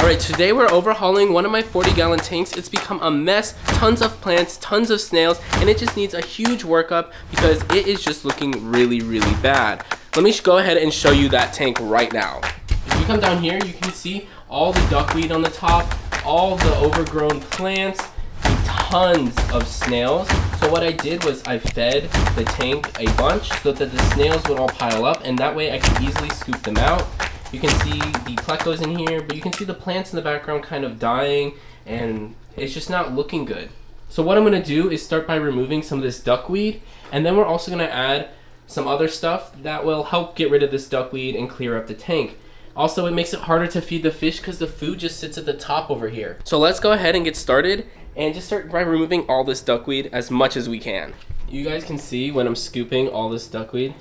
Alright, today we're overhauling one of my 40-gallon tanks. It's become a mess, tons of plants, tons of snails, and it just needs a huge workup because it is just looking really, really bad. Let me go ahead and show you that tank right now. If you come down here, you can see all the duckweed on the top, all the overgrown plants, and tons of snails. So what I did was I fed the tank a bunch so that the snails would all pile up, and that way I could easily scoop them out. You can see the plecos in here, but you can see the plants in the background kind of dying, and it's just not looking good. So what I'm going to do is start by removing some of this duckweed, and then we're also going to add some other stuff that will help get rid of this duckweed and clear up the tank. Also, it makes it harder to feed the fish because the food just sits at the top over here. So let's go ahead and get started and just start by removing all this duckweed as much as we can. You guys can see when I'm scooping all this duckweed,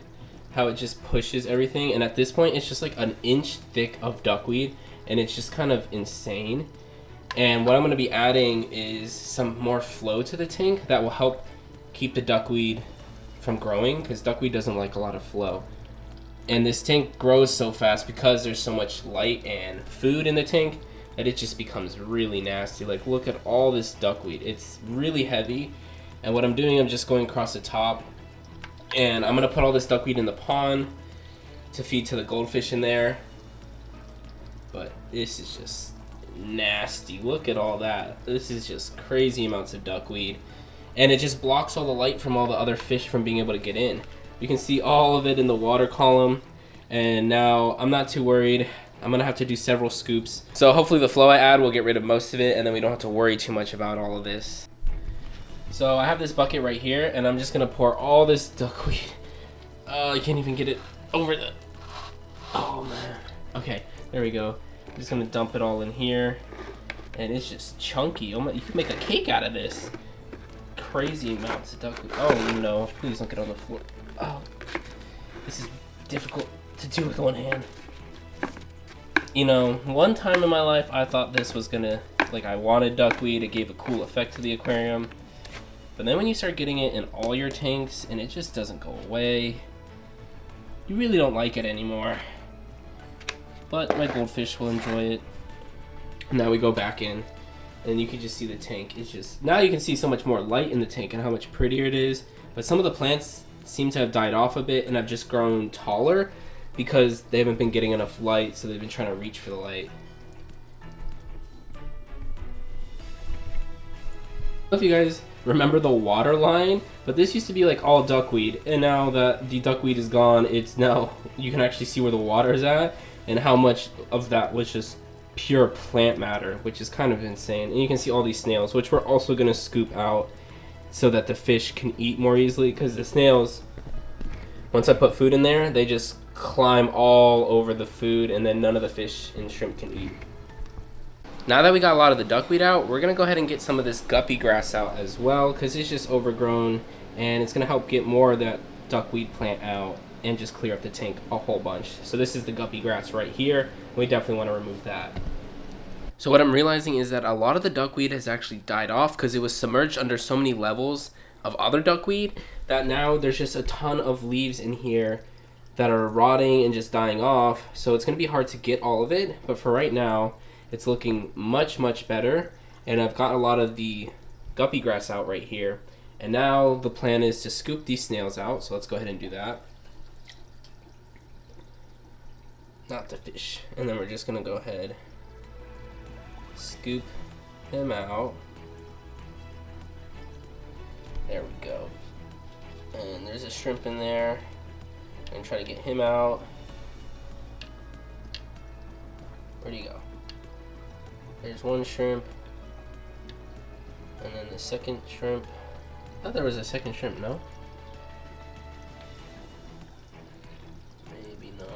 how it just pushes everything, and at this point it's just like an inch thick of duckweed, and it's just kind of insane. And what I'm going to be adding is some more flow to the tank that will help keep the duckweed from growing, because duckweed doesn't like a lot of flow. And this tank grows so fast because there's so much light and food in the tank that it just becomes really nasty. Like, look at all this duckweed. It's really heavy, and what I'm doing, I'm just going across the top. And I'm gonna put all this duckweed in the pond to feed to the goldfish in there. But this is just nasty. Look at all that. This is just crazy amounts of duckweed. And it just blocks all the light from all the other fish from being able to get in. You can see all of it in the water column. And now I'm not too worried. I'm gonna have to do several scoops. So hopefully the flow I add will get rid of most of it, and then we don't have to worry too much about all of this. So I have this bucket right here, and I'm just gonna pour all this duckweed. Oh, I can't even get it over the... Oh man. Okay, there we go. I'm just gonna dump it all in here, and it's just chunky. Oh my, you can make a cake out of this. Crazy amounts of duckweed. Oh no, please don't get on the floor. Oh, this is difficult to do with one hand. You know, one time in my life, I thought this was gonna, like, I wanted duckweed. It gave a cool effect to the aquarium. But then when you start getting it in all your tanks and it just doesn't go away, you really don't like it anymore. But my goldfish will enjoy it. Now we go back in, and you can just see the tank. It's just, now you can see so much more light in the tank and how much prettier it is. But some of the plants seem to have died off a bit and have just grown taller because they haven't been getting enough light, so they've been trying to reach for the light. If you guys remember the water line, but this used to be like all duckweed, and now that the duckweed is gone, it's now, you can actually see where the water is at and how much of that was just pure plant matter, which is kind of insane. And you can see all these snails, which we're also going to scoop out so that the fish can eat more easily, because the snails, once I put food in there, they just climb all over the food, and then none of the fish and shrimp can eat. Now that we got a lot of the duckweed out, we're going to go ahead and get some of this guppy grass out as well, because it's just overgrown, and it's going to help get more of that duckweed plant out and just clear up the tank a whole bunch. So this is the guppy grass right here. We definitely want to remove that. So what I'm realizing is that a lot of the duckweed has actually died off because it was submerged under so many levels of other duckweed that now there's just a ton of leaves in here that are rotting and just dying off. So it's going to be hard to get all of it, but for right now, it's looking much, much better, and I've got a lot of the guppy grass out right here. And now the plan is to scoop these snails out, so let's go ahead and do that. Not the fish. And then we're just gonna go ahead, scoop him out. There we go. And there's a shrimp in there. And try to get him out. Where'd he go? There's one shrimp, and then the second shrimp. I thought there was a second shrimp, no? Maybe not.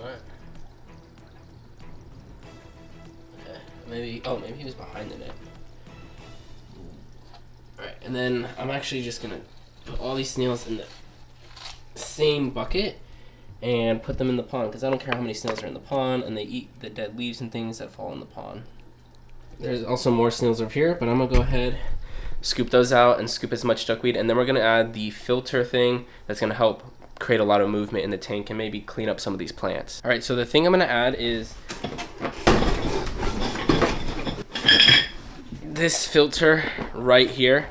Okay, maybe, oh, maybe he was behind the net. Alright, and then I'm actually just gonna put all these snails in the same bucket and put them in the pond, because I don't care how many snails are in the pond, and they eat the dead leaves and things that fall in the pond. There's also more snails over here, but I'm gonna go ahead, scoop those out and scoop as much duckweed, and then we're gonna add the filter thing that's gonna help create a lot of movement in the tank and maybe clean up some of these plants. All right, so the thing I'm gonna add is this filter right here,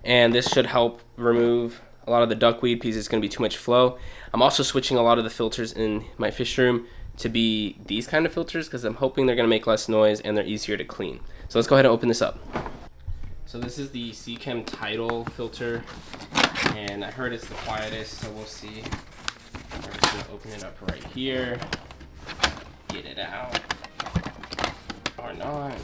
and this should help remove a lot of the duckweed because it's going to be too much flow. I'm also switching a lot of the filters in my fish room to be these kind of filters because I'm hoping they're going to make less noise and they're easier to clean. So let's go ahead and open this up. So this is the Seachem Tidal filter, and I heard it's the quietest, so we'll see. I'm just going to open it up right here, get it out, or not.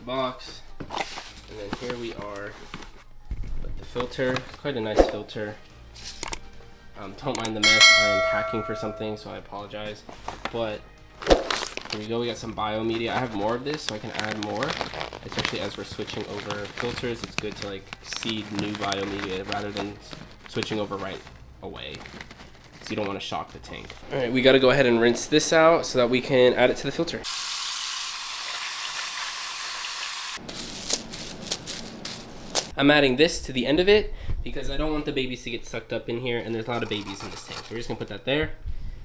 Box, and then here we are with the filter. Quite a nice filter. Don't mind the mess, I am packing for something, so I apologize, but here we go. We got some biomedia. I have more of this, so I can add more, especially as we're switching over filters. It's good to like seed new biomedia rather than switching over right away, because you don't want to shock the tank. All right, we got to go ahead and rinse this out so that we can add it to the filter. I'm adding this to the end of it because I don't want the babies to get sucked up in here, and there's a lot of babies in this tank. So we're just gonna put that there.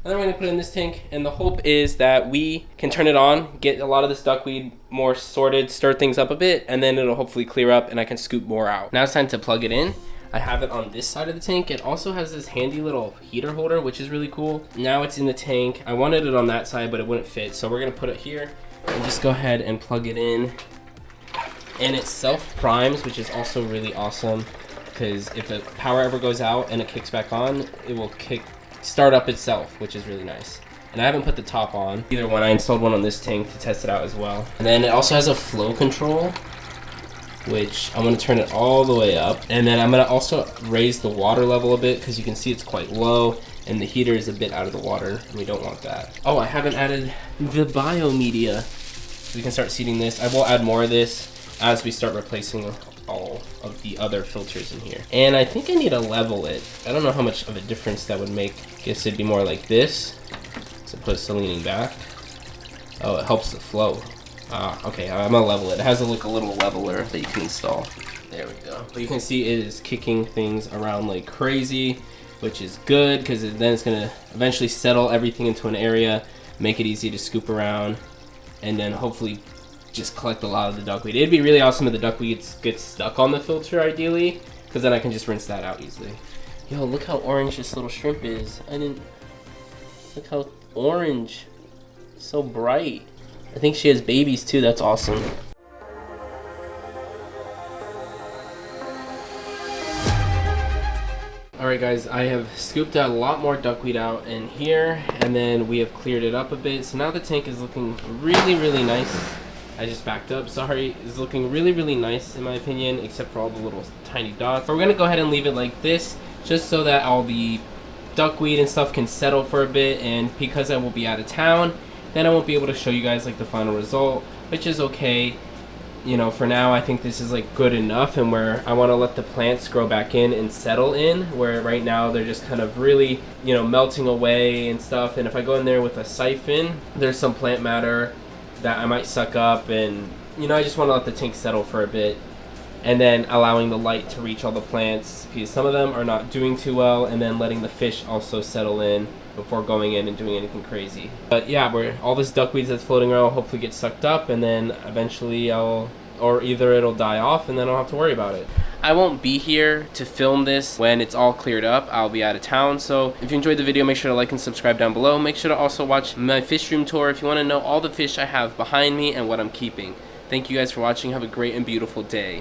And then we're gonna put it in this tank, and the hope is that we can turn it on, get a lot of this duckweed more sorted, stir things up a bit, and then it'll hopefully clear up and I can scoop more out. Now it's time to plug it in. I have it on this side of the tank. It also has this handy little heater holder, which is really cool. Now it's in the tank. I wanted it on that side, but it wouldn't fit. So we're gonna put it here and just go ahead and plug it in. And it self-primes, which is also really awesome, because if the power ever goes out and it kicks back on, it will start up itself, which is really nice. And I haven't put the top on either one. I installed one on this tank to test it out as well. And then it also has a flow control, which I'm gonna turn it all the way up. And then I'm gonna also raise the water level a bit, because you can see it's quite low and the heater is a bit out of the water, and we don't want that. Oh, I haven't added the biomedia. So we can start seeding this. I will add more of this as we start replacing all of the other filters in here. And I think I need to level it. I don't know how much of a difference that would make. Guess it'd be more like this, as opposed to leaning back. Oh, it helps the flow. Okay, I'm gonna level it. It has a little leveler that you can install. There we go. But you can see it is kicking things around like crazy, which is good, because then it's gonna eventually settle everything into an area, make it easy to scoop around, and then hopefully just collect a lot of the duckweed. It'd be really awesome if the duckweed gets stuck on the filter, ideally, because then I can just rinse that out easily. Yo, look how orange this little shrimp is. Look how orange. So bright. I think she has babies too. That's awesome. Alright guys, I have scooped out a lot more duckweed out in here, and then we have cleared it up a bit. So now the tank is looking really, really nice. I just backed up, sorry. It's looking really, really nice in my opinion, except for all the little tiny dots. But we're gonna go ahead and leave it like this, just so that all the duckweed and stuff can settle for a bit. And because I will be out of town, then I won't be able to show you guys like the final result, which is okay. You know, for now I think this is like good enough, and where I want to let the plants grow back in and settle in, where right now they're just kind of really, you know, melting away and stuff. And if I go in there with a siphon, there's some plant matter that I might suck up, and you know, I just want to let the tank settle for a bit, and then allowing the light to reach all the plants, because some of them are not doing too well, and then letting the fish also settle in before going in and doing anything crazy. But yeah, all this duckweed that's floating around will hopefully get sucked up, and then eventually either it'll die off and then I'll have to worry about it. I won't be here to film this when it's all cleared up. I'll be out of town. So if you enjoyed the video, make sure to like and subscribe down below. Make sure to also watch my fish room tour if you want to know all the fish I have behind me and what I'm keeping. Thank you guys for watching. Have a great and beautiful day.